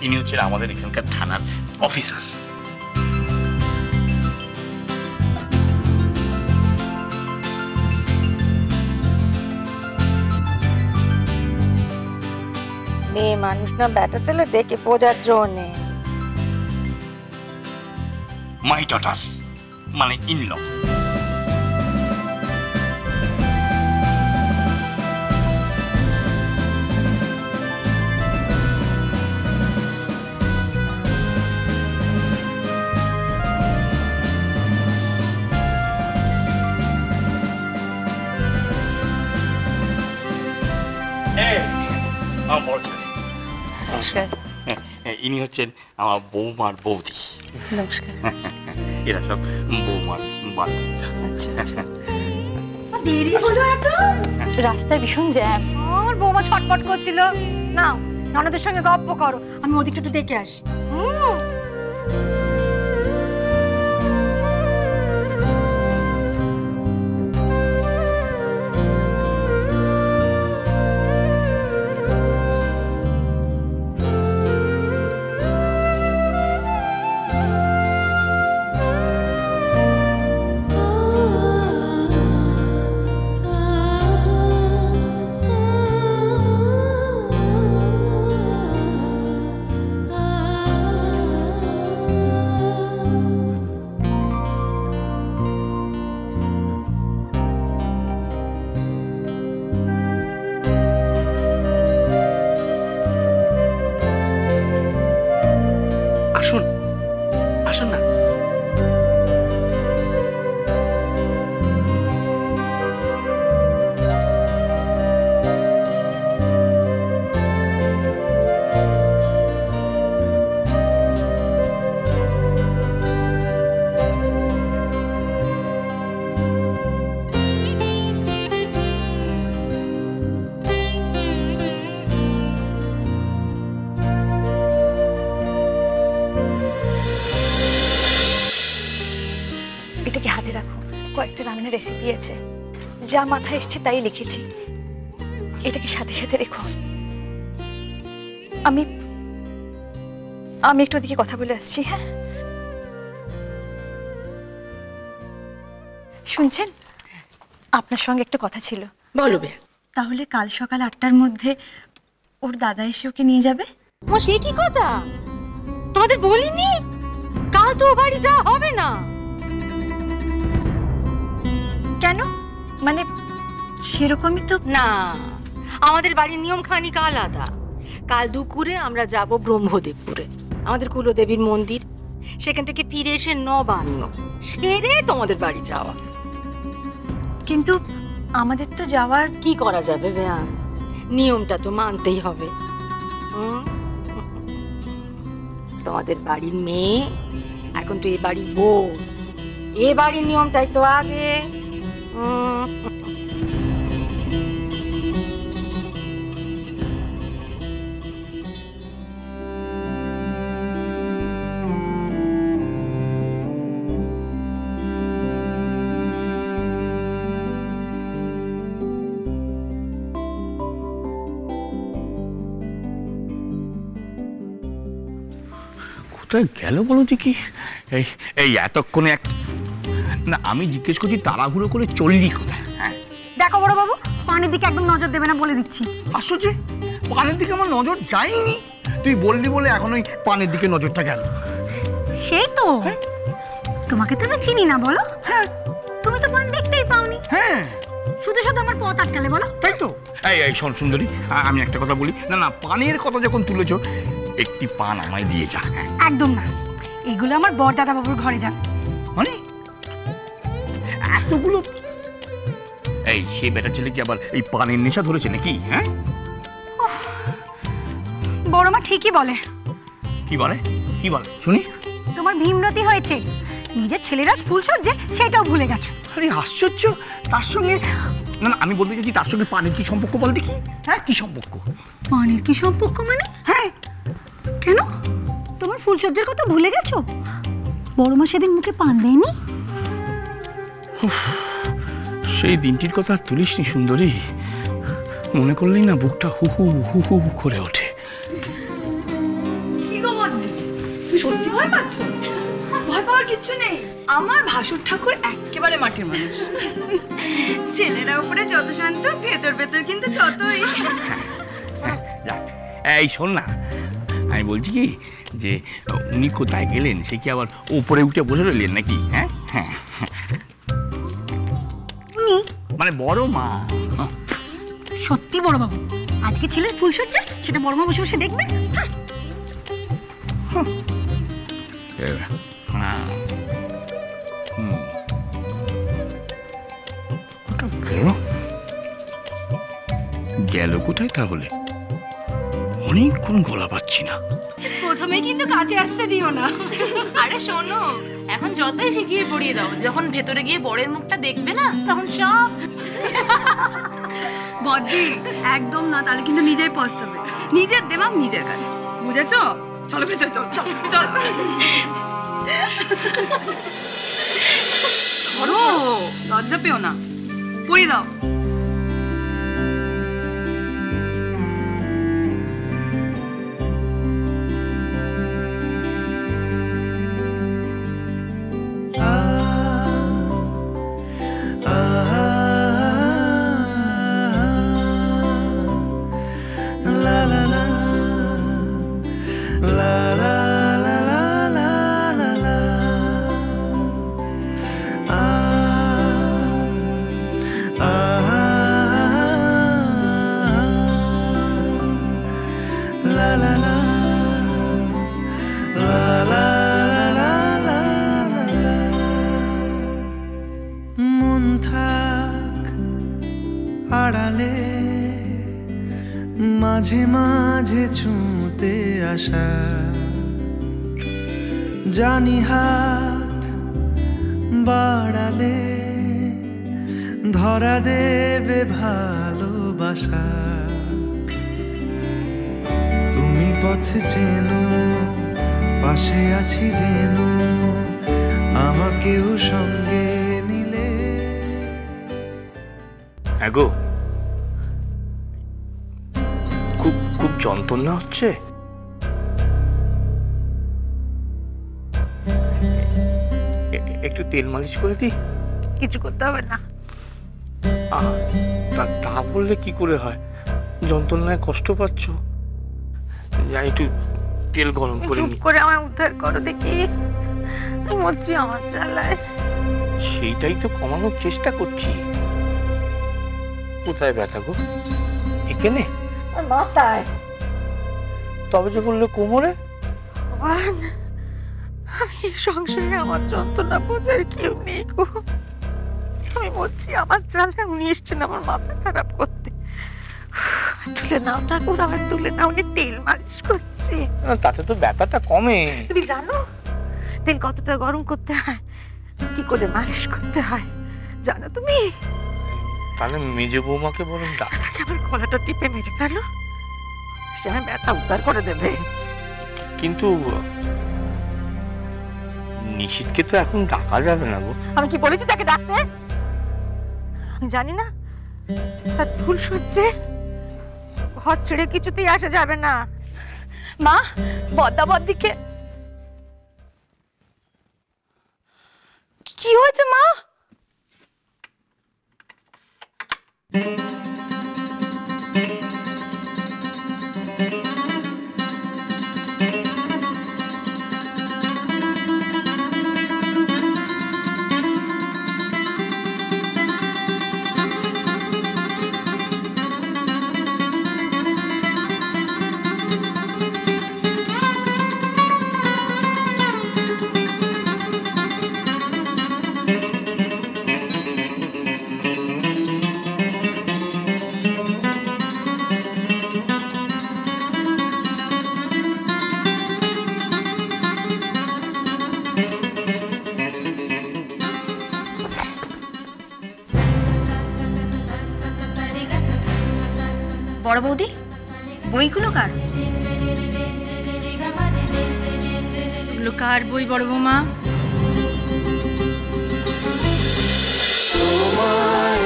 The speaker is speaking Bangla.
ইনি হচ্ছেন আমাদের এখানকার থানার অফিসার। মেয়ে মানুষ না ব্যাটা ছেলে দেখে বোঝার জন্য নেই। মাই ডটার মানে ইনল। আমার বড় ছেলে। নমস্কার। ইনি হচ্ছেন আমার বৌমার বৌদি। নমস্কার। এরা সব বৌমার বান্ধবী। আচ্ছা দেরি হলো এত? রাস্তায় ভীষণ জ্যাম। আমার বৌমা ছটপট করছিল। নাও ননদের সঙ্গে গল্প করো, আমি ওদিকটা একটু দেখে আসি। আসুন আসুন না। এটাকে হাতে রাখো, কয়েকটা রান্নার রেসিপি আছে, যা মাথায় এসছে তাই লিখেছি। এটাকে সাথে সাথে রেখো। আমি আমি একটু ওদিকে কথা বলে আসছি। হ্যাঁ শুনছেন, আপনার সঙ্গে একটা কথা ছিল। বলো বে। তাহলে কাল সকাল 8টার মধ্যে ওর দাদা এসে ওকে নিয়ে যাবে। সে কি কথা, তোমাদের বলিনি? কাল তো বাড়ি যাওয়া হবে না। কেন? মানে সেরকমই তো না, আমাদের বাড়ির নিয়ম খানিক আলাদা। কাল দুপুরে আমরা যাব ব্রহ্মদেবপুরে, আমাদের কুলদেবীর মন্দির। সেখান থেকে ফিরে এসে নবান্ন সেরে তোমাদের বাড়ি যাওয়া। কিন্তু আমাদের তো যাওয়ার কি করা যাবে বেয়া, নিয়মটা তো মানতেই হবে। তোমাদের বাড়ির মেয়ে এখন তো এ বাড়ির বউ, এ বাড়ির নিয়মটাই তো আগে। কোথায় গেল বলো দেখি? এই এই এতক্ষণে এক না, আমি জিজ্ঞেস করছি তাড়াহুড়ো করে চললি কোথায়? হ্যাঁ দেখো বড় বাবু, পানির দিকে একদম নজর দেবে না বলে দিচ্ছি। আশ্চর্য, পানের দিকে আমার নজর যায়নি। তুই বললি বলে এখন ওই পানের দিকে নজরটা গেল। সেই তো, তোমাকে তো আমি চিনি না বলো। হ্যাঁ তুমি তো পান দেখতেই পাওনি। হ্যাঁ শুধু শুধু আমার পথ আটকালে বলো। তাই তো। এই এই শোন সুন্দরী, আমি একটা কথা বলি। না না, পানের কথা যখন তুলেছ, একটি পান আমায় দিয়ে যা। একদম না, এগুলো আমার বড় দাদা বাবুর ঘরে যান। মানে এতগুলো? এই সেই বেটা ছেলে কি আবার এই পানের নেশা ধরেছে নাকি? হ্যাঁ বড় মা ঠিকই বলে। কি বলে? কি বলে শুনি? তোমার ভীমরতি হয়েছে, নিজের ছেলেরা ফুলসজ্জে সেটাও ভুলে গেছো। আরে আশ্চর্য, তার সঙ্গে না না, আমি বলতে চাইছি তার সঙ্গে পানের কি সম্পর্ক বল দেখি। হ্যাঁ কি সম্পর্ক? পানের কি সম্পর্ক মানে? হ্যাঁ কেন, তোমার ফুলসজ্জার কথা ভুলে গেছো? বড় মা সেদিন মুখে পান দেয়নি? সেই দিনটির কথা তুলিসনি সুন্দরী, মনে করলেই না বুকটা হু হু হু হু করে ওঠে। কি তুমি সত্যি ভয় পাচ্ছ? ভয় পাওয়ার কিচ্ছু নেই, আমার ভাসুর ঠাকুর একেবারে মাটির মানুষ। ছেলেরা উপরে যত শান্ত, ভেতর ভেতর কিন্তু ততই। এই শোন না, আমি বলছি কি যে উনি কোথায় গেলেন? সে কি আবার উপরে উঠে বসে রইলেন নাকি? হ্যাঁ হ্যাঁ, উনি মানে বড় মা। সত্যি বড় বাবু, আজকে ছেলের ফুলসজ্জা, সেটা বড় মা বসে বসে দেখবে। গেল কোথায় তাহলে? অনেকক্ষণ গলা পাচ্ছি না। প্রথমে কিন্তু কাছে আসতে দিও না। আরে শোনো, এখন যতই শিখিয়ে পড়িয়ে দাও, যখন ভেতরে গিয়ে বড়ের মুখটা দেখবে না, তখন সব। বদ্দি একদম না, তাহলে কিন্তু নিজেই পস্তাবে। নিজের দেমাগ নিজের কাছে, বুঝেছো? চলো ভেতর, চল চল চল। ধরো, লজ্জা পেও না, পড়িয়ে দাও। আড়ালে মাঝে মাঝে ছুঁতে আসা, জানি হাত বাড়ালে ধরা দেবে ভালোবাসা। তুমি পথ চেনো, পাশে আছি যেন, আমাকেও সঙ্গে নিলে। গো, খুব খুব যন্ত্রণা হচ্ছে। একটু তেল মালিশ করে দিই? কিছু করতে হবে না। তা বললে কি করে হয়? যন্ত্রণায় কষ্ট পাচ্ছ, যাই একটু তেল গরম করে নি। করে আমায় উদ্ধার করো দেখি, মরছি আমার জ্বালায়। সেইটাই তো কমানোর চেষ্টা করছি। কোথায় ব্যথা গো? এখানে? মাথায়। তবে যে বললে কোমরে? আমি সংসারে আমার যন্ত্রণা বোঝার কেউ নেই গো। আমি মরছি আমার জ্বালায়। উনি এসছেন আমার মাথা খারাপ করতে। তুলে নাও ঠাকুর, আমার তুলে নাও। উনি তেল মালিশ করছে। তাতে তো ব্যথাটা কমে। তুমি জানো তেল কতটা গরম করতে হয়, কি করে মালিশ করতে হয় জানো তুমি? তাহলে মেজে বৌমাকে বলুন আমার গলাটা টিপে মেরে ফেলো, সে আমার ব্যথা উদ্ধার করে দেবে। কিন্তু নিশিতকে তো এখন ডাকা যাবে না গো। আমি কি বলেছি তাকে ডাকতে? আমি জানি না তার ভুল সহ্যে ঘর ছেড়ে কিছুতেই আসা যাবে না। মা, বদ্দা বদ্দিকে কি হয়েছে মা? বড় বৌদি, বইগুলো কার? কার বই বড় বৌমা? তোমায়